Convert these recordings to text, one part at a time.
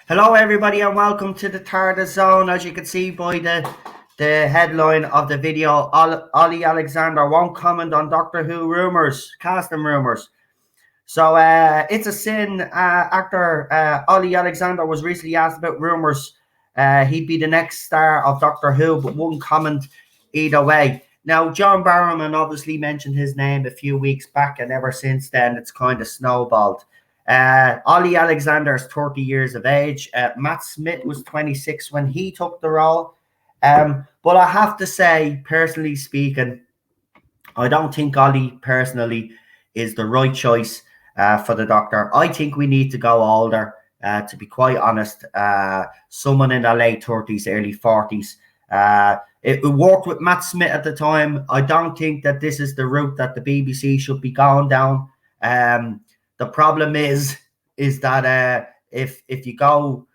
Hello, everybody, and welcome to the Tarda Zone. As you can see by the headline of the video, Olly Alexander won't comment on Doctor Who rumors, casting rumors. So it's a sin. Actor Olly Alexander was recently asked about rumors. He'd be the next star of Doctor Who, but wouldn't comment either way. Now, John Barrowman obviously mentioned his name a few weeks back, and ever since then, it's kind of snowballed. Olly Alexander is 30 years of age. Matt Smith was 26 when he took the role. But I have to say, personally speaking, I don't think Olly personally is the right choice for the Doctor. I think we need to go older, to be quite honest. Someone in their late 30s, early 40s. It worked with Matt Smith at the time. I don't think that this is the route that the BBC should be going down. The problem is that if you go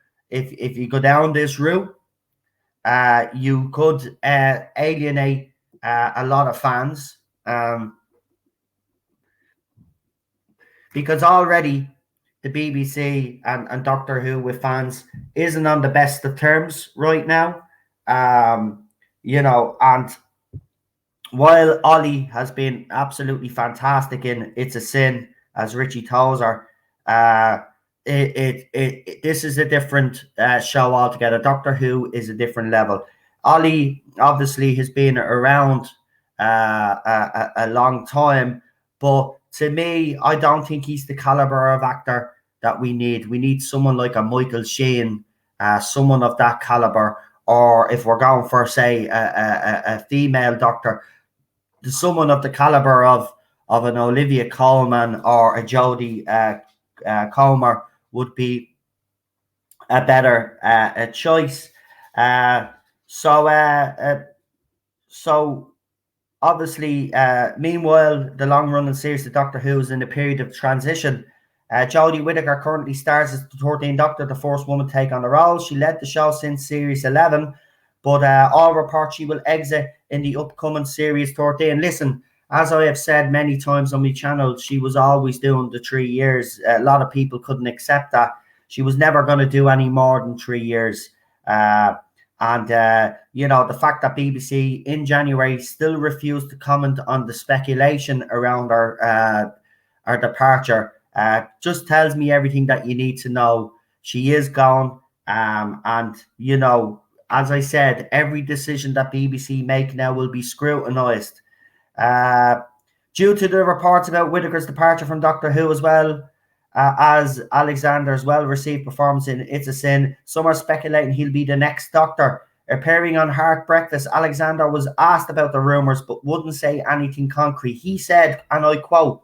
down this route, you could alienate a lot of fans, because already the BBC and Doctor Who with fans isn't on the best of terms right now. And while Olly has been absolutely fantastic in It's a Sin as Richie Tozer, this is a different show altogether. Doctor Who is a different level. Olly obviously has been around a long time, but to me, I don't think he's the caliber of actor that we need. We need someone like a Michael Sheen, someone of that caliber, or if we're going for, say, a female Doctor, someone of the caliber of an Olivia Colman or a Jodie Comer would be a better choice. So obviously, meanwhile, the long-running series of Doctor Who is in a period of transition. Jodie Whittaker currently stars as the 13th Doctor, the first woman to take on the role. She led the show since Series 11, but all reports she will exit in the upcoming Series 13. Listen, as I have said many times on my channel, she was always doing the 3 years. A lot of people couldn't accept that. She was never going to do any more than 3 years. The fact that BBC in January still refused to comment on the speculation around her departure just tells me everything that you need to know. She is gone. As I said, every decision that BBC make now will be scrutinized. Due to the reports about Whittaker's departure from Doctor Who, as well as Alexander's well-received performance in It's a Sin, some are speculating he'll be the next Doctor. Appearing on Heart Breakfast, Alexander was asked about the rumours but wouldn't say anything concrete. He said, and I quote,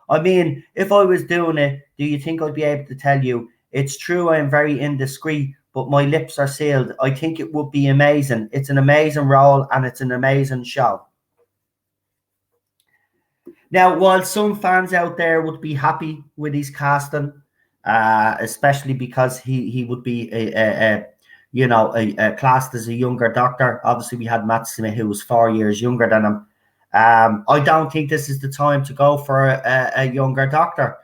"I mean, if I was doing it, do you think I'd be able to tell you? It's true I am very indiscreet, but my lips are sealed. I think it would be amazing. It's an amazing role and it's an amazing show." Now, while some fans out there would be happy with his casting, especially because he would be classed as a younger Doctor. Obviously, we had Matt Smith, who was 4 years younger than him. I don't think this is the time to go for a younger Doctor.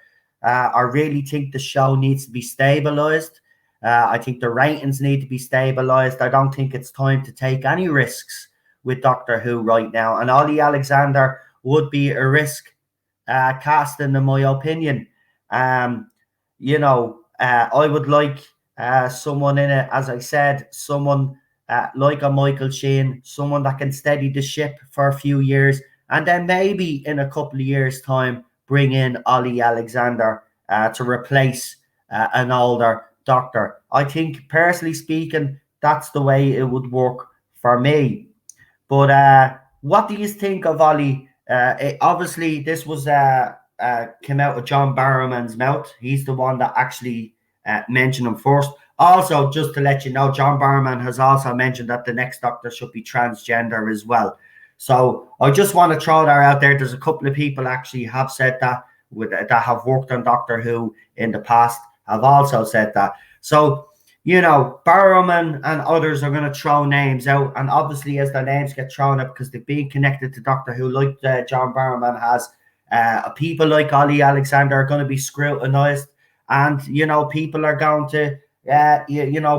I really think the show needs to be stabilized. I think the ratings need to be stabilized. I don't think it's time to take any risks with Doctor Who right now. And Olly Alexander would be a risk casting, in my opinion. I would like someone in it, as I said, someone like a Michael Sheen, someone that can steady the ship for a few years, and then maybe in a couple of years' time, bring in Olly Alexander to replace an older Doctor. I think, personally speaking, that's the way it would work for me. But what do you think of Olly? Obviously, this was came out of John Barrowman's mouth. He's the one that actually mentioned him first. Also, just to let you know, John Barrowman has also mentioned that the next Doctor should be transgender as well. So I just want to throw that out there. There's a couple of people actually have said that that have worked on Doctor Who in the past have also said that. So, Barrowman and others are going to throw names out, and obviously as their names get thrown out because they've been connected to Doctor Who, like John Barrowman has, people like Olly Alexander are going to be scrutinised, and people are going to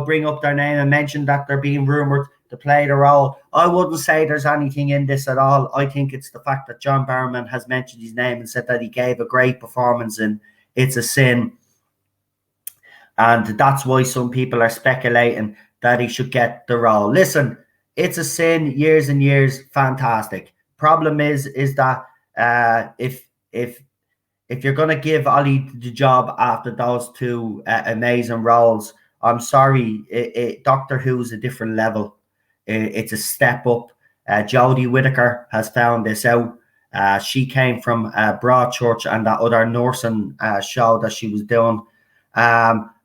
bring up their name and mention that they're being rumoured to play the role. I wouldn't say there's anything in this at all. I think it's the fact that John Barrowman has mentioned his name and said that he gave a great performance, and it's a sin. And that's why some people are speculating that he should get the role. Listen, it's a sin, years and years, fantastic. Problem is that if you're going to give Olly the job after those two amazing roles, I'm sorry, Doctor Who's a different level. It's a step up. Jodie Whittaker has found this out. She came from Broadchurch and that other nursing show that she was doing.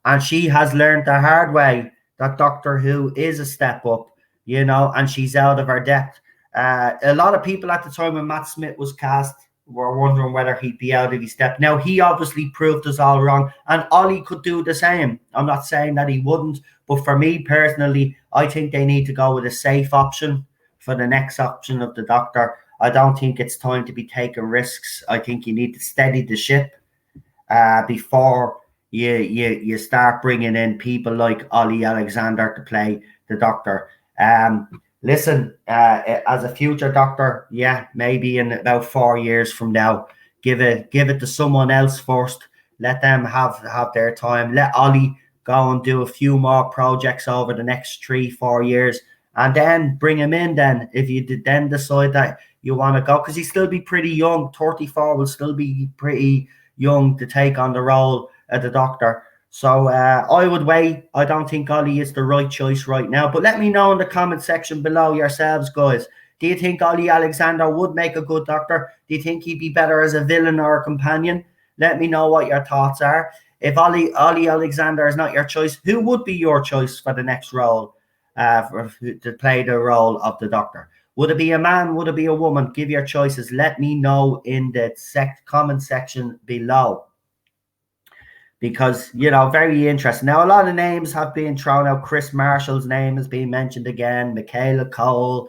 And she has learned the hard way that Doctor Who is a step up, and she's out of her depth. A lot of people at the time when Matt Smith was cast were wondering whether he'd be out of his depth. Now, he obviously proved us all wrong, and Olly could do the same. I'm not saying that he wouldn't, but for me personally, I think they need to go with a safe option for the next option of the Doctor. I don't think it's time to be taking risks. I think you need to steady the ship before you start bringing in people like Olly Alexander to play the Doctor. Listen, as a future Doctor, maybe in about 4 years from now, give it to someone else first. Let them have their time. Let Olly go and do a few more projects over the next 3-4 years, and then bring him in. Then, if you did then decide that you want to go, because he'll still be pretty young. 34 will still be pretty young to take on the role of the Doctor. So I would wait. I don't think Olly is the right choice right now. But let me know in the comment section below yourselves, guys. Do you think Olly Alexander would make a good Doctor? Do you think he'd be better as a villain or a companion? Let me know what your thoughts are. If Olly Alexander is not your choice, who would be your choice for the next role, to play the role of the Doctor? Would it be a man? Would it be a woman? Give your choices. Let me know in the comment section below. Because, very interesting. Now, a lot of names have been thrown out. Chris Marshall's name has been mentioned again. Michaela Cole.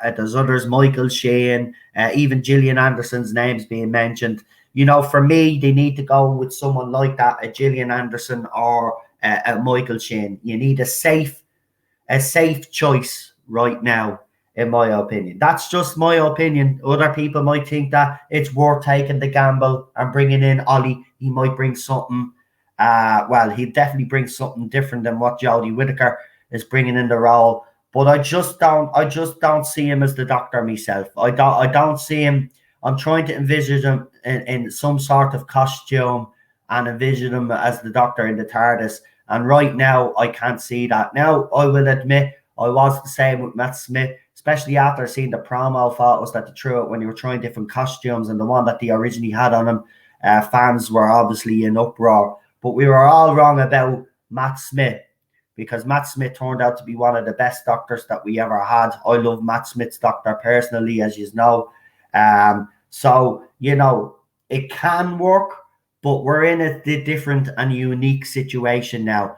There's others, Michael Sheen. Even Gillian Anderson's name's being mentioned. For me, they need to go with someone like that, a Gillian Anderson or a Michael Sheen. You need a safe choice right now, in my opinion. That's just my opinion. Other people might think that it's worth taking the gamble and bringing in Olly. He might bring something. He definitely brings something different than what Jodie Whittaker is bringing in the role. But I just don't see him as the Doctor myself. I don't see him. I'm trying to envision him in some sort of costume and envision him as the Doctor in the TARDIS. And right now, I can't see that. Now, I will admit, I was the same with Matt Smith, especially after seeing the promo photos that they threw out when they were trying different costumes, and the one that they originally had on him. Fans were obviously in uproar. But we were all wrong about Matt Smith, because Matt Smith turned out to be one of the best Doctors that we ever had. I love Matt Smith's Doctor personally, as you know. So, it can work, but we're in a different and unique situation now.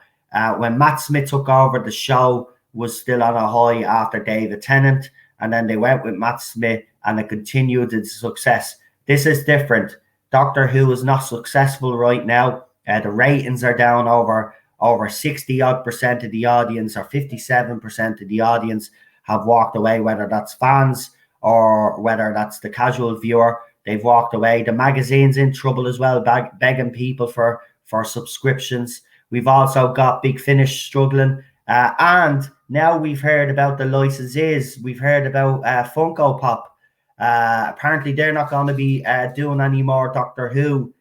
When Matt Smith took over, the show was still on a high after David Tennant, and then they went with Matt Smith, and it continued its success. This is different. Doctor Who is not successful right now. The ratings are down over 60% of the audience, or 57% of the audience have walked away, whether that's fans or whether that's the casual viewer. They've walked away. The magazine's in trouble as well, begging people for subscriptions. We've also got Big Finish struggling. And now we've heard about the licenses. We've heard about Funko Pop. Apparently, they're not going to be doing any more Doctor Who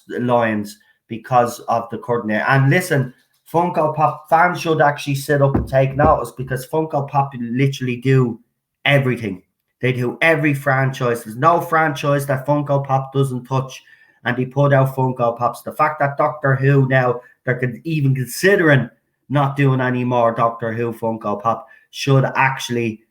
lines because of the current. And listen, Funko Pop fans should actually sit up and take notice, because Funko Pop literally do everything. They do every franchise. There's no franchise that Funko Pop doesn't touch. and they put out Funko Pops. The fact that Doctor Who now, they're even considering not doing any more Doctor Who Funko Pop should actually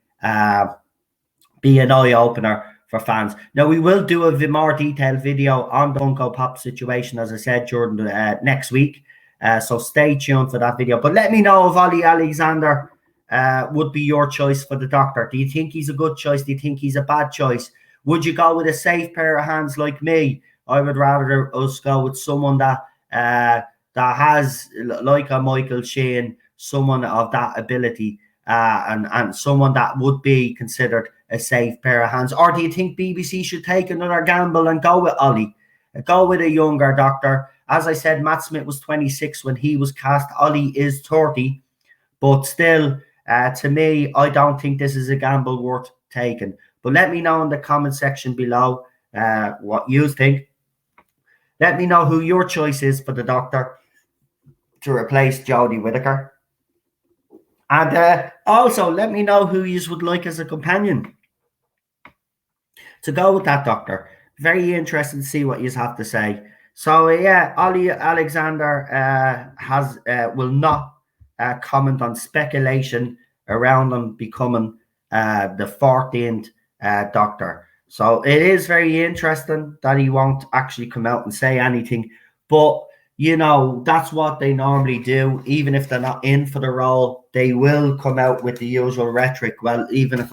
be an eye-opener for fans. Now, we will do a more detailed video on the Funko Pop situation, as I said, during the next week. So stay tuned for that video. But let me know if Olly Alexander would be your choice for the Doctor. Do you think he's a good choice? Do you think he's a bad choice? Would you go with a safe pair of hands like me? I would rather us go with someone that has, like a Michael Sheen, someone of that ability, and someone that would be considered a safe pair of hands. Or do you think BBC should take another gamble and go with Olly? Go with a younger Doctor. As I said, Matt Smith was 26 when he was cast. Olly is 30. But still, to me, I don't think this is a gamble worth taking. But let me know in the comment section below what you think. Let me know who your choice is for the Doctor to replace Jodie Whittaker. And also, let me know who you would like as a companion to go with that Doctor. Very interested to see what you have to say. So, yeah, Olly Alexander will not comment on speculation around him becoming the 14th Doctor. So it is very interesting that he won't actually come out and say anything. But, you know, that's what they normally do. Even if they're not in for the role, they will come out with the usual rhetoric. Well, even if,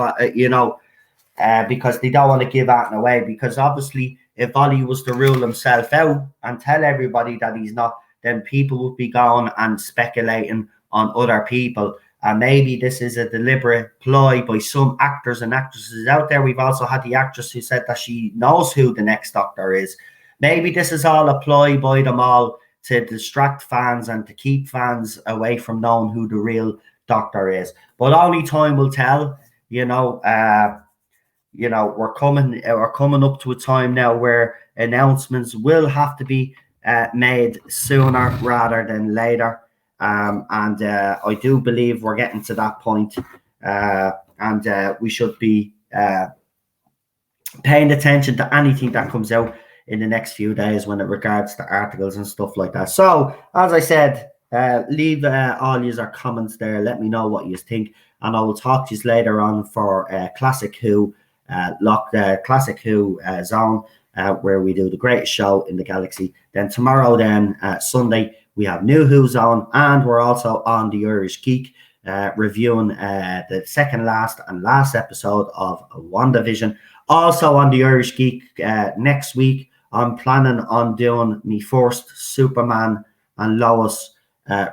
because they don't want to give that away. Because obviously, if Olly was to rule himself out and tell everybody that he's not, then people would be going and speculating on other people. And maybe this is a deliberate ploy by some actors and actresses out there. We've also had the actress who said that she knows who the next Doctor is. Maybe this is all a ploy by them all to distract fans and to keep fans away from knowing who the real Doctor is. But only time will tell. We're coming up to a time now where announcements will have to be made sooner rather than later. I do believe we're getting to that point, and we should be paying attention to anything that comes out in the next few days when it regards to articles and stuff like that. So, as I said, leave all your comments there. Let me know what you think, and I will talk to you later on for Classic Who, Classic Who Zone, where we do the greatest show in the galaxy. Then tomorrow, Sunday, we have New Who Zone, and we're also on the Irish Geek, reviewing the second last and last episode of WandaVision. Also on the Irish Geek next week, I'm planning on doing my first Superman and Lois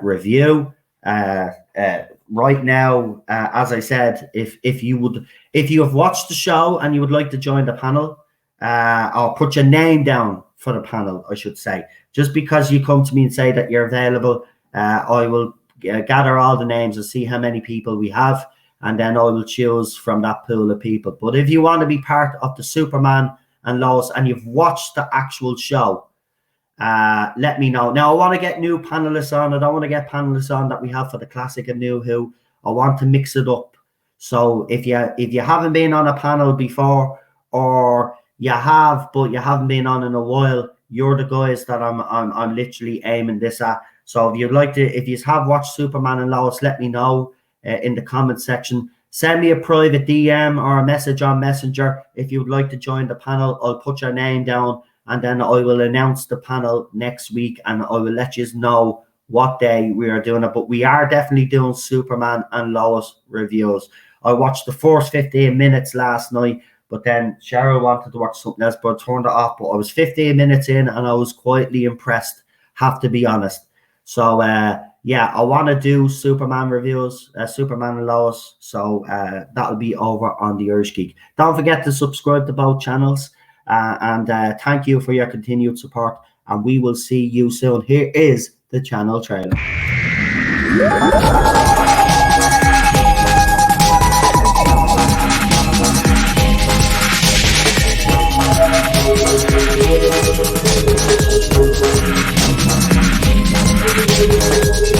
review. Right now, as I said, if you have watched the show and you would like to join the panel, I'll put your name down for the panel, I should say. Just because you come to me and say that you're available, I will gather all the names and see how many people we have, and then I will choose from that pool of people. But if you want to be part of the Superman and Lois and you've watched the actual show, let me know. Now, I want to get new panelists on. I don't want to get panelists on that we have for the Classic and New Who. I want to mix it up. So if you haven't been on a panel before, or you have but you haven't been on in a while, you're the guys that I'm literally aiming this at. So if you have watched Superman and Lois, let me know in the comment section. Send me a private DM or a message on Messenger if you would like to join the panel. I'll put your name down, and then I will announce the panel next week, and I will let you know what day we are doing it. But we are definitely doing Superman and Lois reviews. I watched the first 15 minutes last night, but then Cheryl wanted to watch something else, but I turned it off. But I was 15 minutes in, and I was quietly impressed, have to be honest. So, yeah, I want to do Superman reviews, Superman and Lois. So that'll be over on the Irish Geek. Don't forget to subscribe to both channels. And thank you for your continued support. And we will see you soon. Here is the channel trailer. Thank you.